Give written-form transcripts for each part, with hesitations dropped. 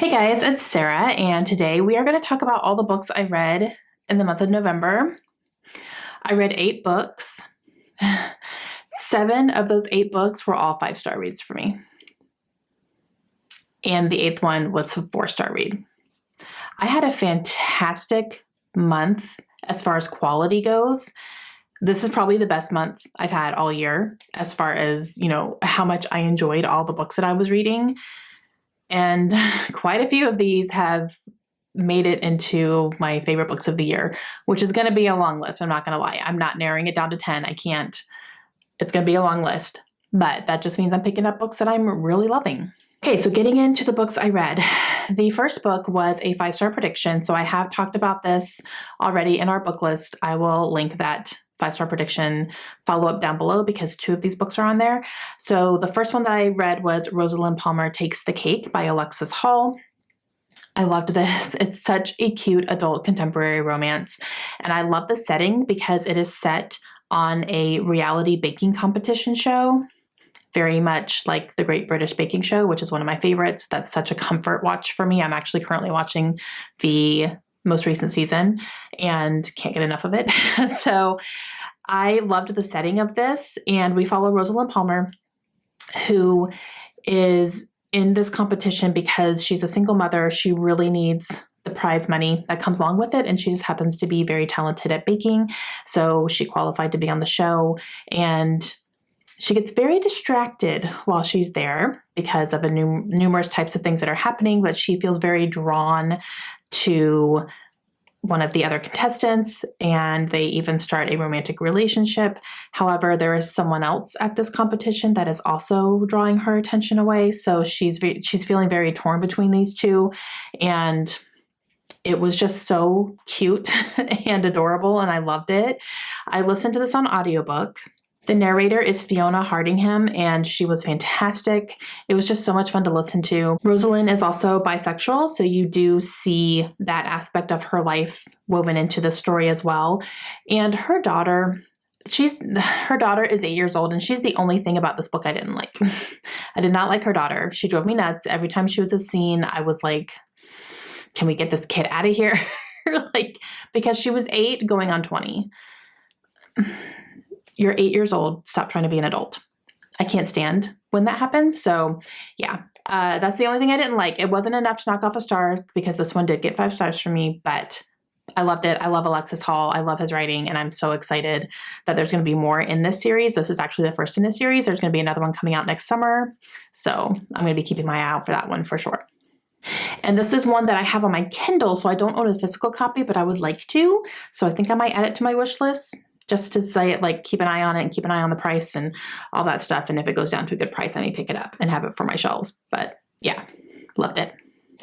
Hey guys, it's Sarah, and today we are going to talk about all the books I read in the month of November. I read 8 books. 7 of those 8 books were all 5-star reads for me. And the 8th one was a 4-star read. I had a fantastic month as far as quality goes. This is probably the best month I've had all year as far as, how much I enjoyed all the books that I was reading. And quite a few of these have made it into my favorite books of the year, which is going to be a long list. I'm not going to lie. I'm not narrowing it down to 10. I can't. It's going to be a long list, but that just means I'm picking up books that I'm really loving. Okay, so getting into the books I read. The first book was a 5-star prediction. So I have talked about this already in our book list. I will link that 5-star prediction follow-up down below because 2 of these books are on there. So the first one that I read was Rosalind Palmer Takes the Cake by Alexis Hall. I loved this. It's such a cute adult contemporary romance. And I love the setting because it is set on a reality baking competition show, very much like the Great British Baking Show, which is one of my favorites. That's such a comfort watch for me. I'm actually currently watching the most recent season and can't get enough of it. So I loved the setting of this, and we follow Rosalind Palmer, who is in this competition because she's a single mother. She really needs the prize money that comes along with it, and she just happens to be very talented at baking. So she qualified to be on the show, and she gets very distracted while she's there because of numerous types of things that are happening, but she feels very drawn to one of the other contestants, and they even start a romantic relationship. However, there is someone else at this competition that is also drawing her attention away. So she's feeling very torn between these two, and it was just so cute and adorable, and I loved it. I listened to this on audiobook. The narrator is Fiona Hardingham, and she was fantastic. It was just so much fun to listen to. Rosalind is also bisexual, so you do see that aspect of her life woven into the story as well. And her daughter is 8 years old, and she's the only thing about this book I didn't like. I did not like her daughter. She drove me nuts. Every time she was a scene, I was like, can we get this kid out of here? Because she was 8 going on 20. You're 8 years old. Stop trying to be an adult. I can't stand when that happens. So yeah, that's the only thing I didn't like. It wasn't enough to knock off a star because this one did get 5 stars from me, but I loved it. I love Alexis Hall. I love his writing, and I'm so excited that there's going to be more in this series. This is actually the first in this series. There's going to be another one coming out next summer. So I'm going to be keeping my eye out for that one for sure. And this is one that I have on my Kindle, so I don't own a physical copy, but I would like to. So I think I might add it to my wish list, just to say it, keep an eye on it and keep an eye on the price and all that stuff. And if it goes down to a good price, I may pick it up and have it for my shelves. But yeah, loved it.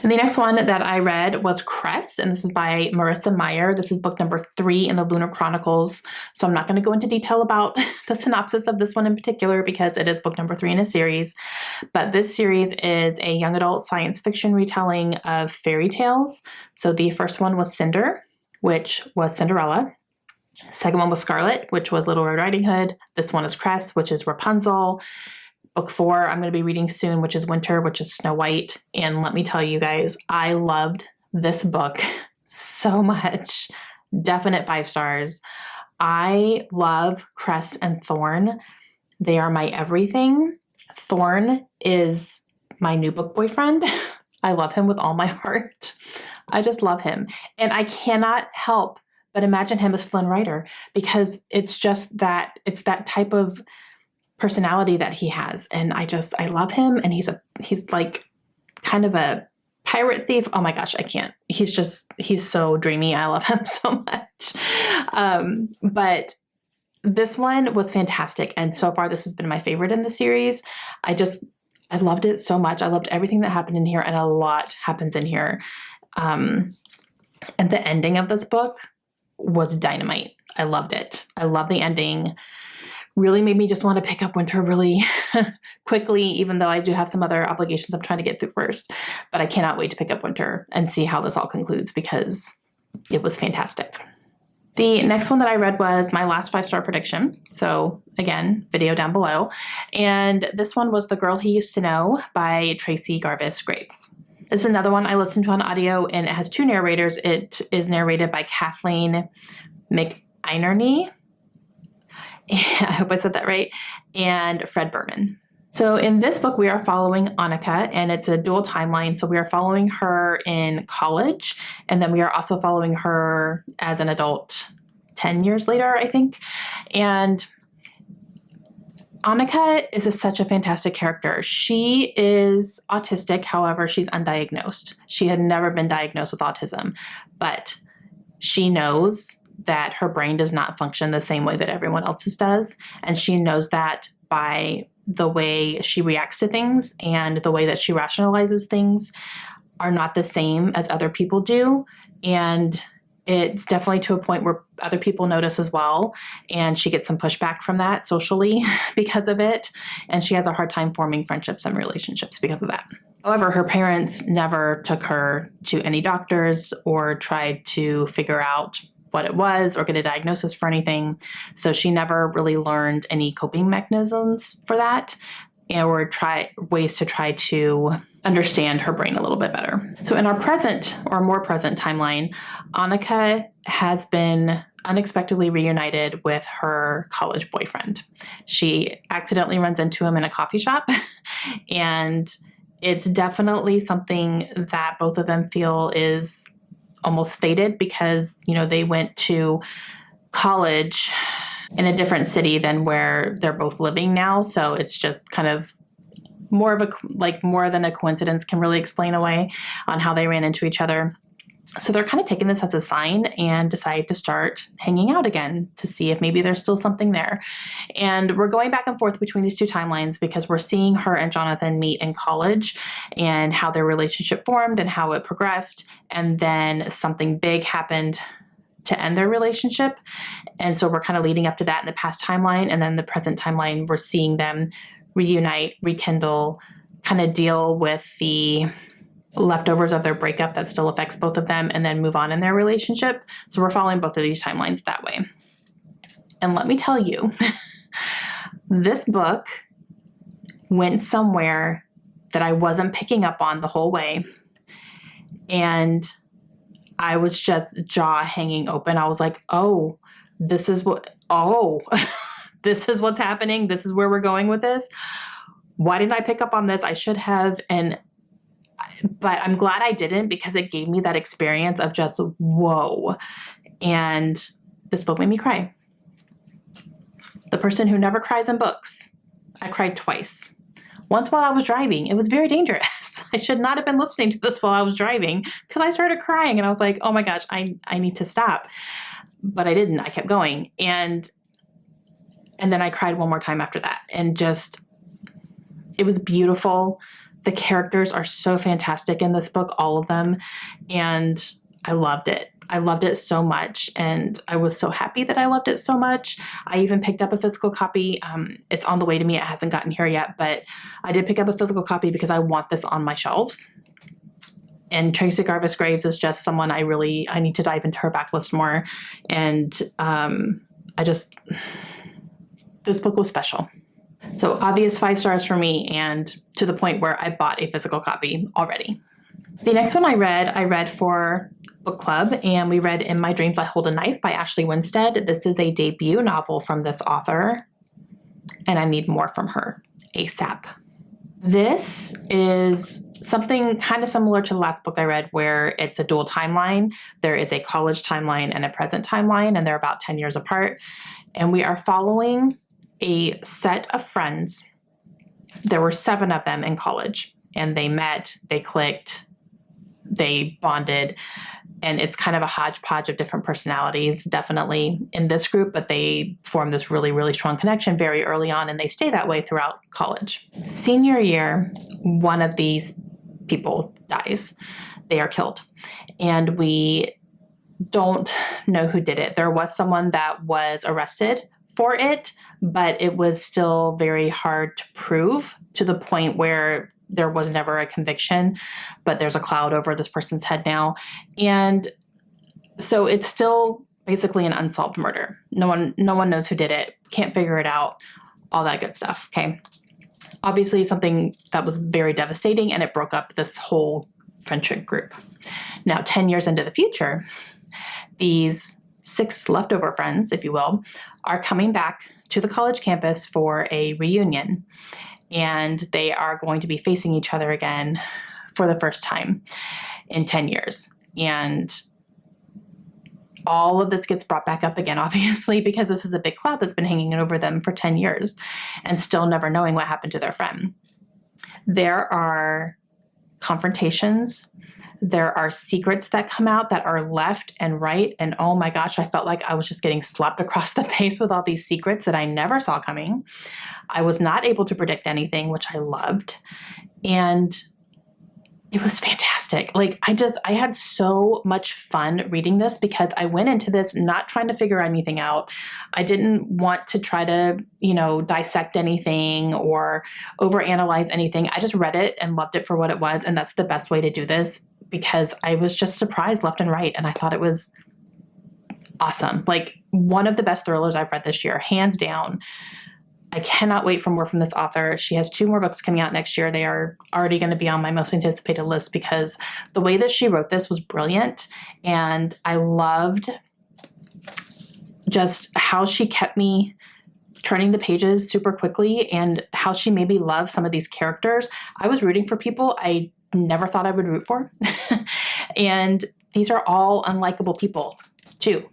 And the next one that I read was Cress, and this is by Marissa Meyer. This is book number 3 in the Lunar Chronicles. So I'm not going to go into detail about the synopsis of this one in particular because it is book number 3 in a series. But this series is a young adult science fiction retelling of fairy tales. So the first one was Cinder, which was Cinderella. Second one was Scarlet, which was Little Red Riding Hood. This one is Cress, which is Rapunzel. Book 4 I'm going to be reading soon, which is Winter, which is Snow White. And let me tell you guys, I loved this book so much. Definite 5 stars. I love Cress and Thorn. They are my everything. Thorn is my new book boyfriend. I love him with all my heart. I just love him. And I cannot help but imagine him as Flynn Rider because it's just that, it's that type of personality that he has. And I love him. And he's like kind of a pirate thief. Oh my gosh, I can't. He's so dreamy. I love him so much. But this one was fantastic. And so far, this has been my favorite in the series. I loved it so much. I loved everything that happened in here, and a lot happens in here. And the ending of this book was dynamite. I loved it. I love the ending. Really made me just want to pick up Winter really quickly, even though I do have some other obligations I'm trying to get through first. But I cannot wait to pick up Winter and see how this all concludes because it was fantastic. The next one that I read was my last 5-star prediction. So again, video down below. And this one was The Girl He Used to Know by Tracy Garvis Graves. This is another one I listened to on audio, and it has two narrators. It is narrated by Kathleen McInerney. I hope I said that right. And Fred Berman. So in this book, we are following Annika, and it's a dual timeline. So we are following her in college, and then we are also following her as an adult 10 years later, I think. And Annika is such a fantastic character. She is autistic, however, she's undiagnosed. She had never been diagnosed with autism, but she knows that her brain does not function the same way that everyone else's does. And she knows that by the way she reacts to things and the way that she rationalizes things are not the same as other people do. And it's definitely to a point where other people notice as well. And she gets some pushback from that socially because of it. And she has a hard time forming friendships and relationships because of that. However, her parents never took her to any doctors or tried to figure out what it was or get a diagnosis for anything. So she never really learned any coping mechanisms for that or try ways to try to understand her brain a little bit better. So in our present or more present timeline, Annika has been unexpectedly reunited with her college boyfriend. She accidentally runs into him in a coffee shop, and it's definitely something that both of them feel is almost fated because, you know, they went to college in a different city than where they're both living now. So it's just kind of more than a coincidence can really explain away on how they ran into each other. So they're kind of taking this as a sign and decide to start hanging out again to see if maybe there's still something there. And we're going back and forth between these two timelines because we're seeing her and Jonathan meet in college and how their relationship formed and how it progressed. And then something big happened to end their relationship. And so we're kind of leading up to that in the past timeline. And then the present timeline, we're seeing them reunite, rekindle, kind of deal with the leftovers of their breakup that still affects both of them, and then move on in their relationship. So we're following both of these timelines that way. And let me tell you, this book went somewhere that I wasn't picking up on the whole way. And I was just jaw hanging open. I was like, this is what's happening. This is where we're going with this. Why didn't I pick up on this? I should have. But I'm glad I didn't, because it gave me that experience of just, whoa. And this book made me cry. The person who never cries in books. I cried twice. Once while I was driving. It was very dangerous. I should not have been listening to this while I was driving because I started crying and I was like, oh my gosh, I need to stop. But I didn't. I kept going. And then I cried one more time after that. And just, it was beautiful. The characters are so fantastic in this book, all of them. And I loved it. I loved it so much. And I was so happy that I loved it so much. I even picked up a physical copy. It's on the way to me. It hasn't gotten here yet, but I did pick up a physical copy because I want this on my shelves. And Tracy Garvis Graves is just someone I need to dive into her backlist more. And this book was special. So obvious 5 stars for me, and to the point where I bought a physical copy already. The next one I read for book club, and we read In My Dreams I Hold a Knife by Ashley Winstead. This is a debut novel from this author, and I need more from her ASAP. This is something kind of similar to the last book I read, where it's a dual timeline. There is a college timeline and a present timeline, and they're about 10 years apart. And we are following a set of friends. There were 7 of them in college, and they met, they clicked, they bonded, and it's kind of a hodgepodge of different personalities, definitely in this group, but they form this really, really strong connection very early on, and they stay that way throughout college. Senior year, one of these people dies. They are killed, and we don't know who did it. There was someone that was arrested for it, but it was still very hard to prove, to the point where there was never a conviction, but there's a cloud over this person's head now. And so it's still basically an unsolved murder. No one knows who did it, can't figure it out, all that good stuff. Okay. Obviously something that was very devastating, and it broke up this whole friendship group. Now, 10 years into the future, these 6 leftover friends, if you will, are coming back to the college campus for a reunion. And they are going to be facing each other again for the first time in 10 years. And all of this gets brought back up again, obviously, because this is a big cloud that's been hanging over them for 10 years and still never knowing what happened to their friend. There are confrontations. There are secrets that come out that are left and right. And oh my gosh, I felt like I was just getting slapped across the face with all these secrets that I never saw coming. I was not able to predict anything, which I loved. And it was fantastic. Like, I had so much fun reading this because I went into this not trying to figure anything out. I didn't want to try to, dissect anything or overanalyze anything. I just read it and loved it for what it was. And that's the best way to do this because I was just surprised left and right. And I thought it was awesome. Like, one of the best thrillers I've read this year, hands down. I cannot wait for more from this author. She has 2 more books coming out next year. They are already going to be on my most anticipated list because the way that she wrote this was brilliant. And I loved just how she kept me turning the pages super quickly and how she made me love some of these characters. I was rooting for people I never thought I would root for. And these are all unlikable people too.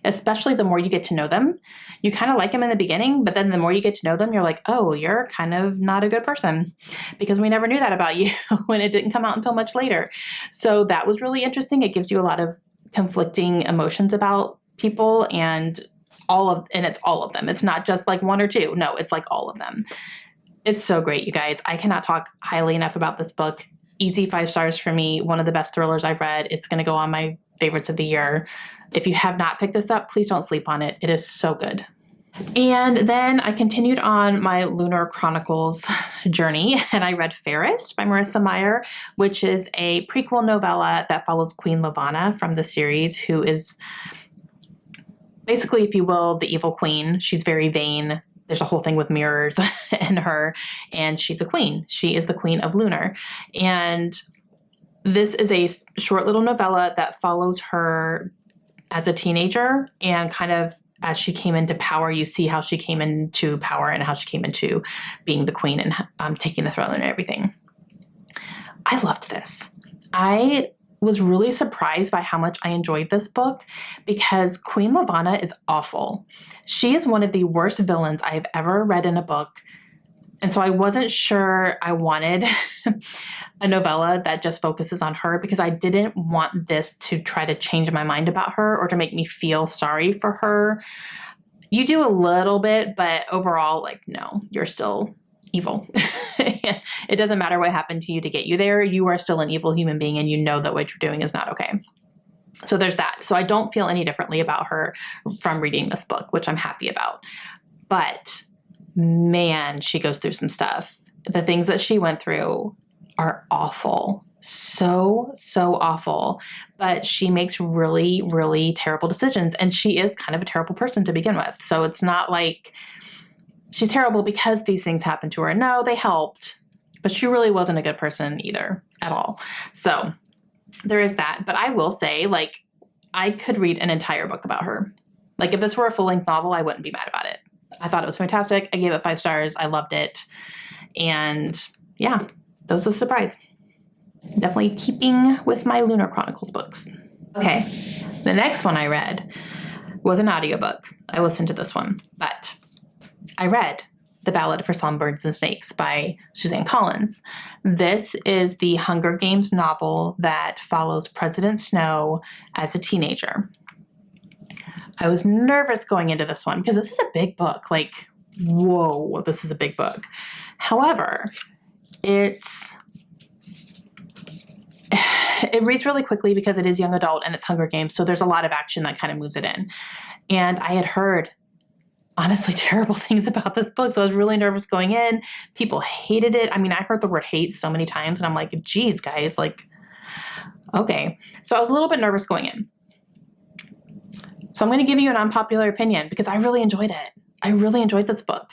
Especially the more you get to know them. You kind of like them in the beginning, but then the more you get to know them, you're like, oh, you're kind of not a good person because we never knew that about you when it didn't come out until much later. So that was really interesting. It gives you a lot of conflicting emotions about people and it's all of them. It's not just like 1 or 2. No, it's like all of them. It's so great, you guys. I cannot talk highly enough about this book. Easy 5 stars for me. One of the best thrillers I've read. It's going to go on my favorites of the year. If you have not picked this up, please don't sleep on it. It is so good. And then I continued on my Lunar Chronicles journey and I read Fairest by Marissa Meyer, which is a prequel novella that follows Queen Lavanna from the series, who is basically, if you will, the evil queen. She's very vain. There's a whole thing with mirrors in her, and she's a queen. She is the queen of Lunar. And this is a short little novella that follows her as a teenager and kind of as she came into power. You see how she came into power and how she came into being the queen and taking the throne and everything. I loved this. I was really surprised by how much I enjoyed this book because Queen Lavanna is awful. She is one of the worst villains I've ever read in a book. And so I wasn't sure I wanted a novella that just focuses on her because I didn't want this to try to change my mind about her or to make me feel sorry for her. You do a little bit, but overall, like, no, you're still evil. It doesn't matter what happened to you to get you there. You are still an evil human being and you know that what you're doing is not okay. So there's that. So I don't feel any differently about her from reading this book, which I'm happy about. But man, she goes through some stuff. The things that she went through are awful. So awful. But she makes really, really terrible decisions. And she is kind of a terrible person to begin with. So it's not like she's terrible because these things happened to her. No, they helped. But she really wasn't a good person either at all. So there is that. But I will say, like, I could read an entire book about her. Like, if this were a full-length novel, I wouldn't be mad about it. I thought it was fantastic. I gave it 5 stars. I loved it. And yeah, that was a surprise. Definitely keeping with my Lunar Chronicles books. Okay, the next one I read was an audiobook. I listened to this one, but I read The Ballad for Songbirds and Snakes by Suzanne Collins. This is the Hunger Games novel that follows President Snow as a teenager. I was nervous going into this one because this is a big book. Like, whoa, this is a big book. However, it reads really quickly because it is young adult and it's Hunger Games. So there's a lot of action that kind of moves it in. And I had heard honestly terrible things about this book. So I was really nervous going in. People hated it. I mean, I heard the word hate so many times and I'm like, geez, guys, like, okay. So I was a little bit nervous going in. So I'm going to give you an unpopular opinion because I really enjoyed it. I really enjoyed this book.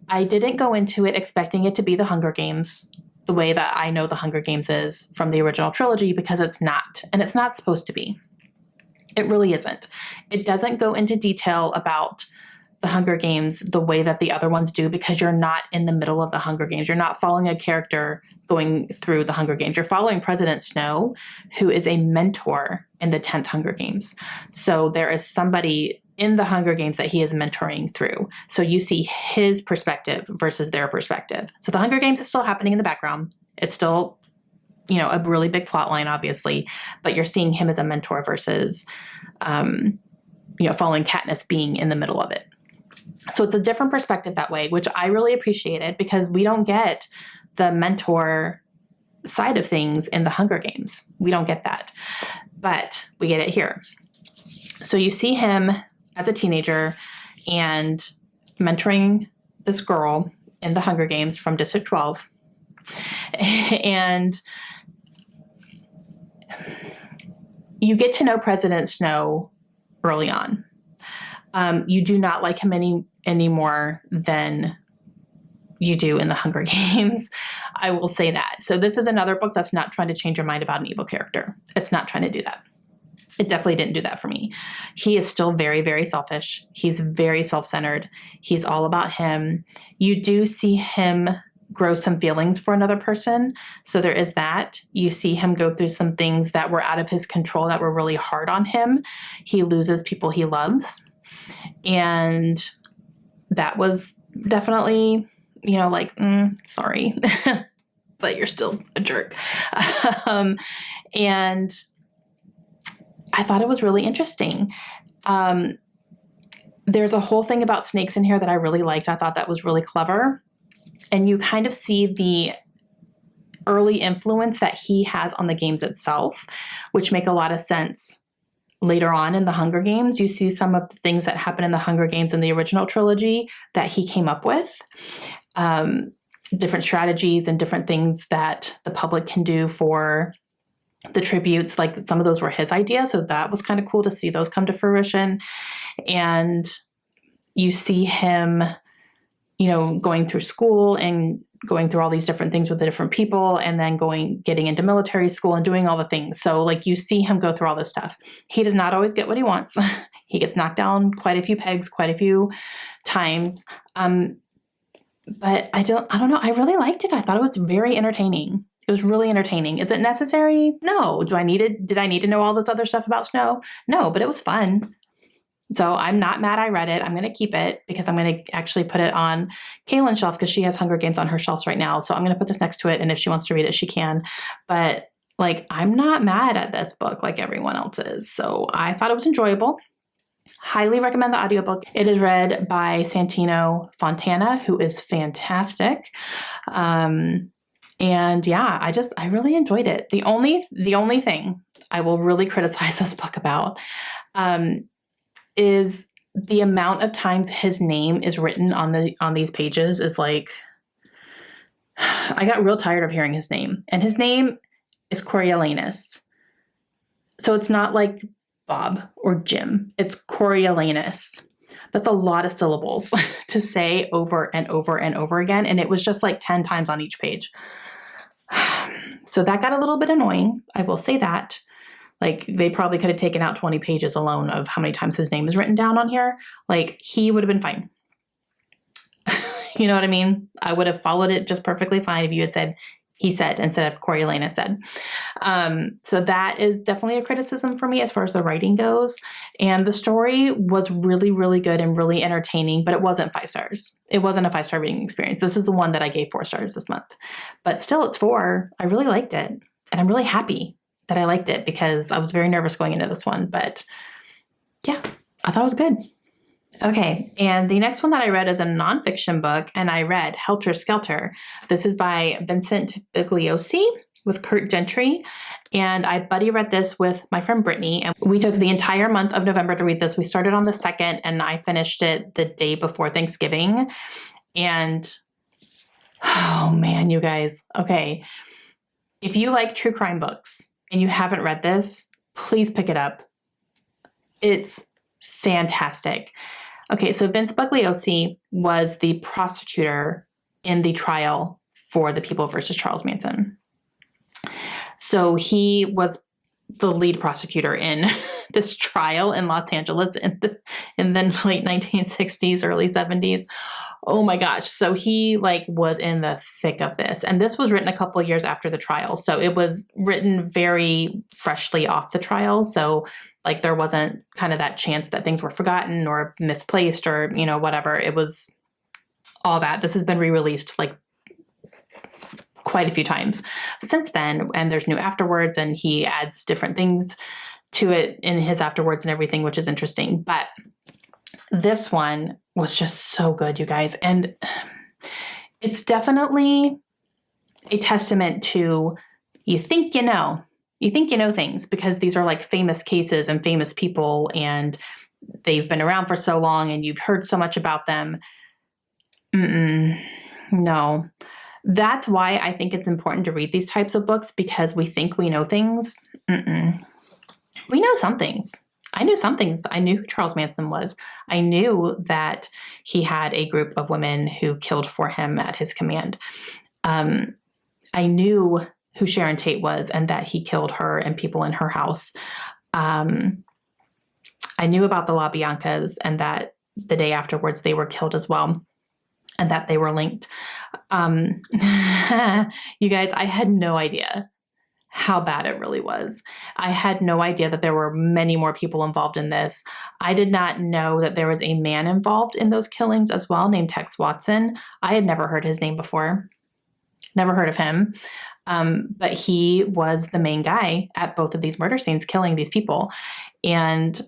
I didn't go into it expecting it to be the Hunger Games. the way that I know The Hunger Games is from the original trilogy, because it's not. And it's not supposed to be. It really isn't. It doesn't go into detail about the Hunger Games the way that the other ones do, because you're not in the middle of the Hunger Games. You're not following a character going through the Hunger Games. You're following President Snow, who is a mentor in the 10th Hunger Games. So there is somebody in the Hunger Games that he is mentoring through. So you see his perspective versus their perspective. So the Hunger Games is still happening in the background. It's still, a really big plot line, obviously, but you're seeing him as a mentor versus, following Katniss being in the middle of it. So it's a different perspective that way, which I really appreciated, because we don't get the mentor side of things in the Hunger Games. We don't get that, but we get it here. So you see him as a teenager and mentoring this girl in the Hunger Games from District 12. And you get to know President Snow early on. You do not like him any more than you do in the Hunger Games. I will say that. So this is another book that's not trying to change your mind about an evil character. It's not trying to do that. It definitely didn't do that for me. He is still very, very selfish. He's very self-centered. He's all about him. You do see him grow some feelings for another person. So there is that. You see him go through some things that were out of his control, that were really hard on him. He loses people he loves. And that was definitely, sorry, but you're still a jerk. And I thought it was really interesting. There's a whole thing about snakes in here that I really liked. I thought that was really clever. And you kind of see the early influence that he has on the games itself, which make a lot of sense later on in the Hunger Games. You see some of the things that happen in the Hunger Games in the original trilogy that he came up with. Different strategies and different things that the public can do for the tributes. Like, some of those were his ideas. So that was kind of cool to see those come to fruition. And you see him, going through school and going through all these different things with the different people, and then getting into military school and doing all the things. So you see him go through all this stuff. He does not always get what he wants. He gets knocked down quite a few pegs, quite a few times. But I don't know. I really liked it. I thought it was very entertaining. It was really entertaining. Is it necessary? No. Did I need to know all this other stuff about Snow? No, but it was fun. So I'm not mad I read it. I'm going to keep it, because I'm going to actually put it on Kaylin's shelf, because she has Hunger Games on her shelves right now. So I'm going to put this next to it. And if she wants to read it, she can. But I'm not mad at this book like everyone else is. So I thought it was enjoyable. Highly recommend the audiobook. It is read by Santino Fontana, who is fantastic. And yeah, I really enjoyed it. The only thing I will really criticize this book about, is the amount of times his name is written on these pages is I got real tired of hearing his name. And his name is Coriolanus. So it's not like Bob or Jim. It's Coriolanus. That's a lot of syllables to say over and over and over again. And it was just 10 times on each page. So that got a little bit annoying. I will say that. They probably could have taken out 20 pages alone of how many times his name is written down on here. He would have been fine. You know what I mean? I would have followed it just perfectly fine if you had said he said instead of Coriolanus said. So that is definitely a criticism for me as far as the writing goes. And the story was really, really good and really entertaining, but it wasn't 5 stars. It wasn't a 5-star reading experience. This is the one that I gave 4 stars this month. But still, it's 4. I really liked it. And I'm really happy that I liked it, because I was very nervous going into this one. But yeah, I thought it was good. Okay, and the next one that I read is a nonfiction book, and I read Helter, Skelter. This is by Vincent Bugliosi with Kurt Gentry, and I buddy read this with my friend Brittany, and we took the entire month of November to read this. We started on the 2nd, and I finished it the day before Thanksgiving, and oh man, you guys. Okay, if you like true crime books and you haven't read this, please pick it up. It's fantastic. Okay, so Vince Bugliosi was the prosecutor in the trial for the People versus Charles Manson. So he was the lead prosecutor in this trial in Los Angeles in the late 1960s, early 70s. Oh my gosh. So he was in the thick of this. And this was written a couple of years after the trial. So it was written very freshly off the trial. So there wasn't kind of that chance that things were forgotten or misplaced or, whatever. It was all that. This has been re-released quite a few times since then. And there's new afterwards, and he adds different things to it in his afterwards and everything, which is interesting. But this one was just so good, you guys. And it's definitely a testament to you think you know things, because these are famous cases and famous people, and they've been around for so long and you've heard so much about them. No. That's why I think it's important to read these types of books, because we think we know things. We know some things. I knew some things. I knew who Charles Manson was. I knew that he had a group of women who killed for him at his command. I knew who Sharon Tate was and that he killed her and people in her house. I knew about the LaBiancas and that the day afterwards they were killed as well, and that they were linked. You guys, I had no idea how bad it really was. I had no idea that there were many more people involved in this. I did not know that there was a man involved in those killings as well, named Tex Watson. I had never heard his name before. Never heard of him. But he was the main guy at both of these murder scenes, killing these people. And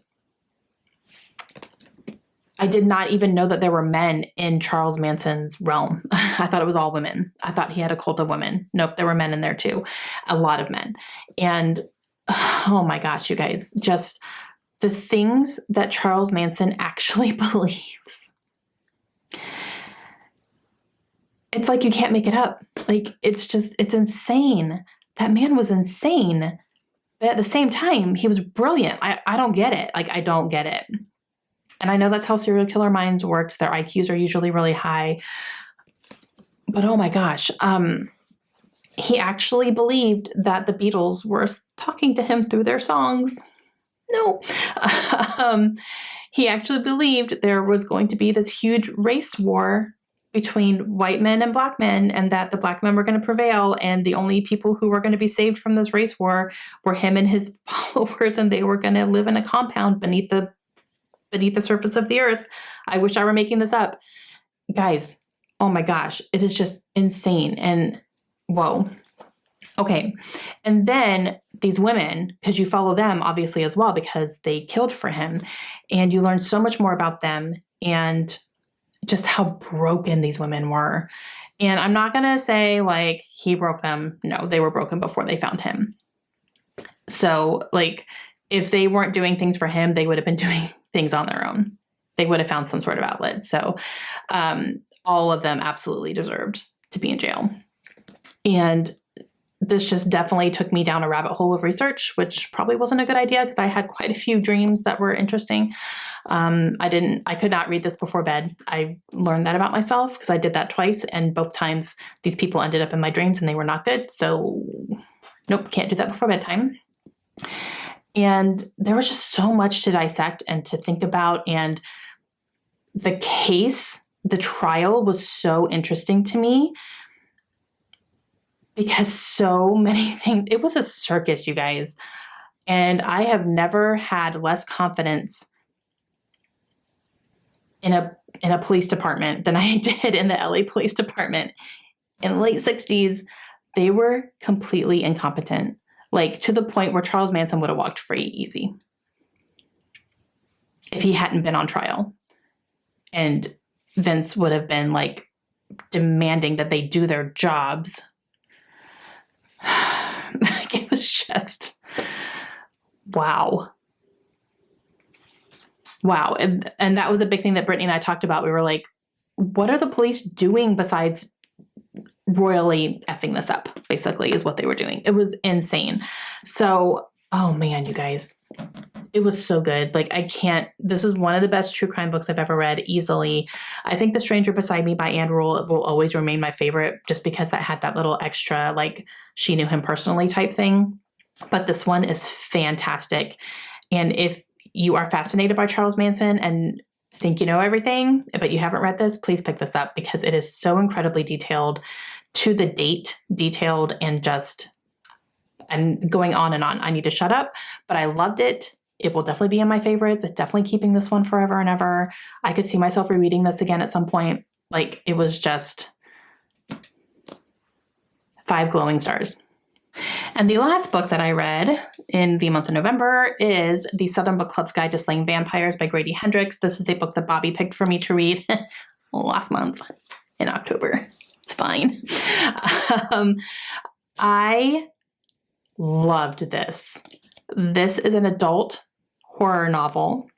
I did not even know that there were men in Charles Manson's realm. I thought it was all women. I thought he had a cult of women. Nope, there were men in there too. A lot of men. And oh my gosh, you guys, just the things that Charles Manson actually believes. It's you can't make it up. It's insane. That man was insane. But at the same time, he was brilliant. I don't get it. I don't get it. And I know that's how serial killer minds works. Their IQs are usually really high. But oh my gosh, he actually believed that the Beatles were talking to him through their songs. No. He actually believed there was going to be this huge race war between white men and black men, and that the black men were going to prevail, and the only people who were going to be saved from this race war were him and his followers, and they were going to live in a compound beneath the surface of the earth. I wish I were making this up. Guys, oh my gosh, it is just insane. And whoa. Okay. And then these women, because you follow them obviously as well, because they killed for him, and you learn so much more about them and just how broken these women were. And I'm not going to say he broke them. No, they were broken before they found him. So if they weren't doing things for him, they would have been doing things on their own. They would have found some sort of outlet. So all of them absolutely deserved to be in jail. And this just definitely took me down a rabbit hole of research, which probably wasn't a good idea, because I had quite a few dreams that were interesting. I could not read this before bed. I learned that about myself because I did that twice, and both times these people ended up in my dreams and they were not good. So nope, can't do that before bedtime. And there was just so much to dissect and to think about. And the case, the trial was so interesting to me because so many things, it was a circus, you guys. And I have never had less confidence in a police department than I did in the LA Police Department. In the late 60s, they were completely incompetent. To the point where Charles Manson would have walked free easy if he hadn't been on trial. And Vince would have been demanding that they do their jobs. It was just, wow. Wow. And that was a big thing that Brittany and I talked about. We were like, what are the police doing besides royally effing this up, basically, is what they were doing. It was insane. So, oh man, you guys, It was so good. Like, this is one of the best true crime books I've ever read, easily. I think The Stranger Beside Me by Anne Rule will always remain my favorite, just because that had that little extra, like, she knew him personally type thing. But this one is fantastic. And if you are fascinated by Charles Manson and think you know everything, but you haven't read this, please pick this up, because it is so incredibly detailed, to the date, detailed, and just, I'm going on and on. I need to shut up, but I loved it. It will definitely be in my favorites. Definitely keeping this one forever and ever. I could see myself rereading this again at some point. Like, it was just 5 glowing stars. And the last book that I read in the month of November is The Southern Book Club's Guide to Slaying Vampires by Grady Hendrix. This is a book that Bobby picked for me to read last month in October. It's fine. I loved this. This is an adult horror novel,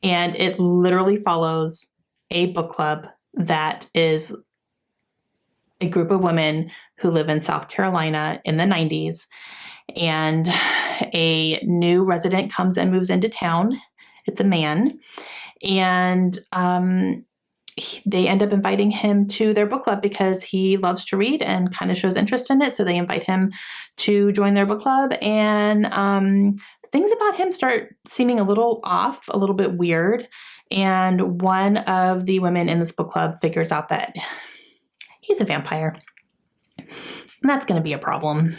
and it literally follows a book club that is a group of women who live in South Carolina in the 90s, and a new resident comes and moves into town. It's a man, and they end up inviting him to their book club because he loves to read and kind of shows interest in it. So they invite him to join their book club, and things about him start seeming a little off, a little bit weird. And one of the women in this book club figures out that he's a vampire, and that's going to be a problem.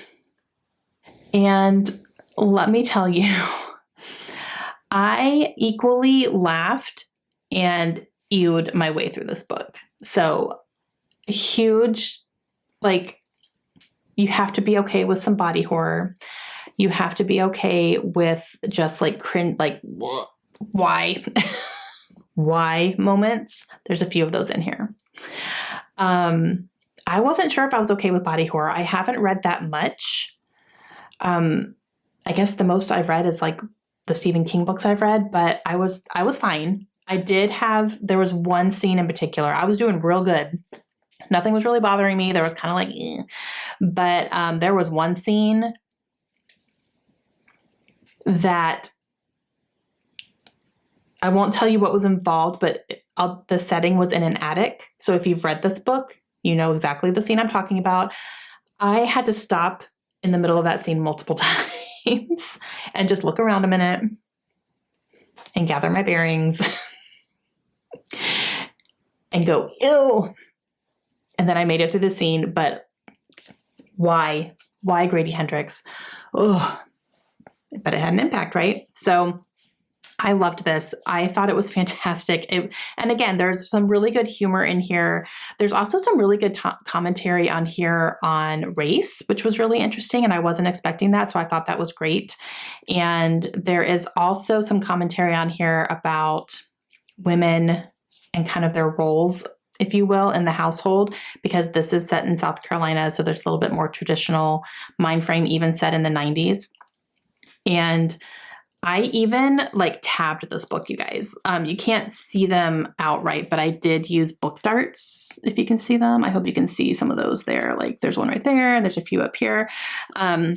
And let me tell you, I equally laughed and ewed my way through this book. So huge, like, you have to be okay with some body horror. You have to be okay with just like cringe, like, why? Why moments. There's a few of those in here. I wasn't sure if I was okay with body horror. I haven't read that much. I guess the most I've read is like the Stephen King books I've read, but I was fine. There was one scene in particular. I was doing real good. Nothing was really bothering me. There was kind of like, eh. But there was one scene that I won't tell you what was involved, but the setting was in an attic. So if you've read this book, you know exactly the scene I'm talking about. I had to stop in the middle of that scene multiple times and just look around a minute and gather my bearings and go, ew. And then I made it through the scene, but why? Why Grady Hendrix? Oh, but it had an impact, right? So I loved this. I thought it was fantastic. And again, there's some really good humor in here. There's also some really good commentary on here on race, which was really interesting. And I wasn't expecting that. So I thought that was great. And there is also some commentary on here about women and kind of their roles, if you will, in the household, because this is set in South Carolina. So there's a little bit more traditional mind frame, even set in the 90s. And I even like tabbed this book, you guys. You can't see them outright, but I did use book darts, if you can see them. I hope you can see some of those there. Like there's one right there, and there's a few up here. I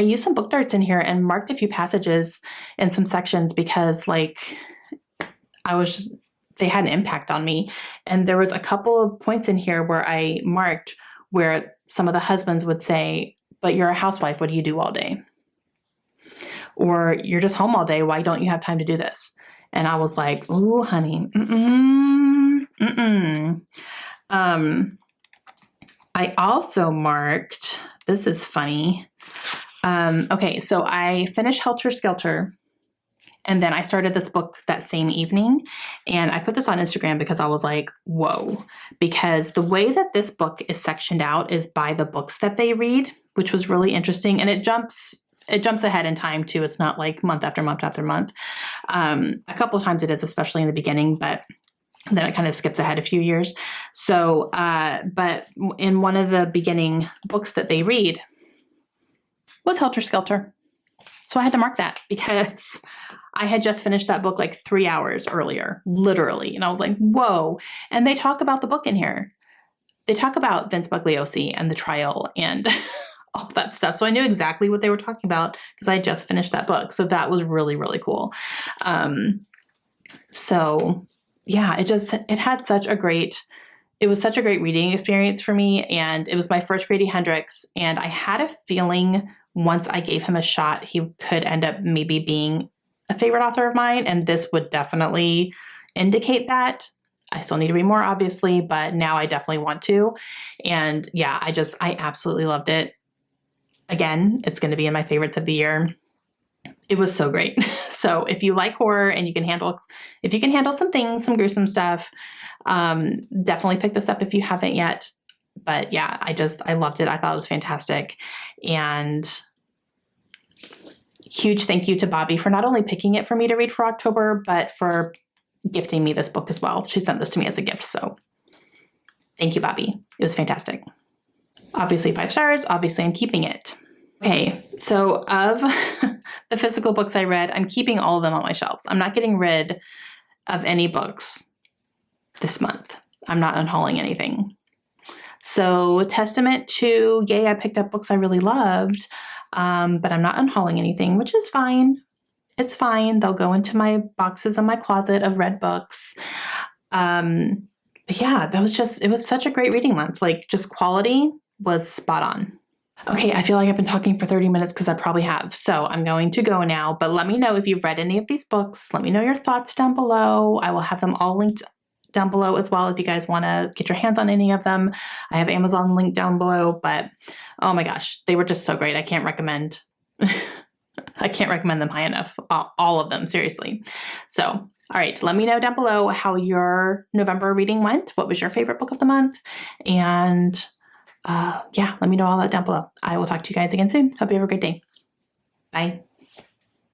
used some book darts in here and marked a few passages in some sections because like they had an impact on me. And there was a couple of points in here where I marked where some of the husbands would say, but you're a housewife, what do you do all day? Or you're just home all day, why don't you have time to do this? And I was like, ooh, honey, I also marked, this is funny. Okay, so I finished Helter, Skelter, and then I started this book that same evening. And I put this on Instagram because I was like, whoa, because the way that this book is sectioned out is by the books that they read, which was really interesting. And it jumps ahead in time too. It's not like month after month after month. A couple of times it is, especially in the beginning, but then it kind of skips ahead a few years. So, but in one of the beginning books that they read was Helter Skelter. So I had to mark that because I had just finished that book like 3 hours earlier, literally. And I was like, whoa. And they talk about the book in here. They talk about Vince Bugliosi and the trial and all that stuff. So I knew exactly what they were talking about because I just finished that book. So that was really, really cool. So yeah, it was such a great reading experience for me. And it was my first Grady Hendrix. And I had a feeling once I gave him a shot, he could end up maybe being a favorite author of mine. And this would definitely indicate that. I still need to read more, obviously, but now I definitely want to. And yeah, I absolutely loved it. Again, it's going to be in my favorites of the year. It was so great. So if you like horror and you can handle some things, some gruesome stuff, definitely pick this up if you haven't yet. But yeah, I loved it. I thought it was fantastic. And huge thank you to Bobby for not only picking it for me to read for October, but for gifting me this book as well. She sent this to me as a gift. So thank you, Bobby. It was fantastic. Obviously 5 stars. Obviously I'm keeping it. Okay, so of the physical books I read, I'm keeping all of them on my shelves. I'm not getting rid of any books this month. I'm not unhauling anything. So testament to, yay, I picked up books I really loved, but I'm not unhauling anything, which is fine. It's fine. They'll go into my boxes in my closet of read books. But yeah, it was such a great reading month. Like, just quality was spot on. Okay, I feel like I've been talking for 30 minutes because I probably have. So I'm going to go now, but let me know if you've read any of these books. Let me know your thoughts down below. I will have them all linked down below as well if you guys want to get your hands on any of them. I have Amazon linked down below, but oh my gosh, they were just so great. I can't recommend them high enough. All of them, seriously. So, all right, let me know down below how your November reading went. What was your favorite book of the month? And yeah, let me know all that down below. I will talk to you guys again soon. Hope you have a great day. Bye.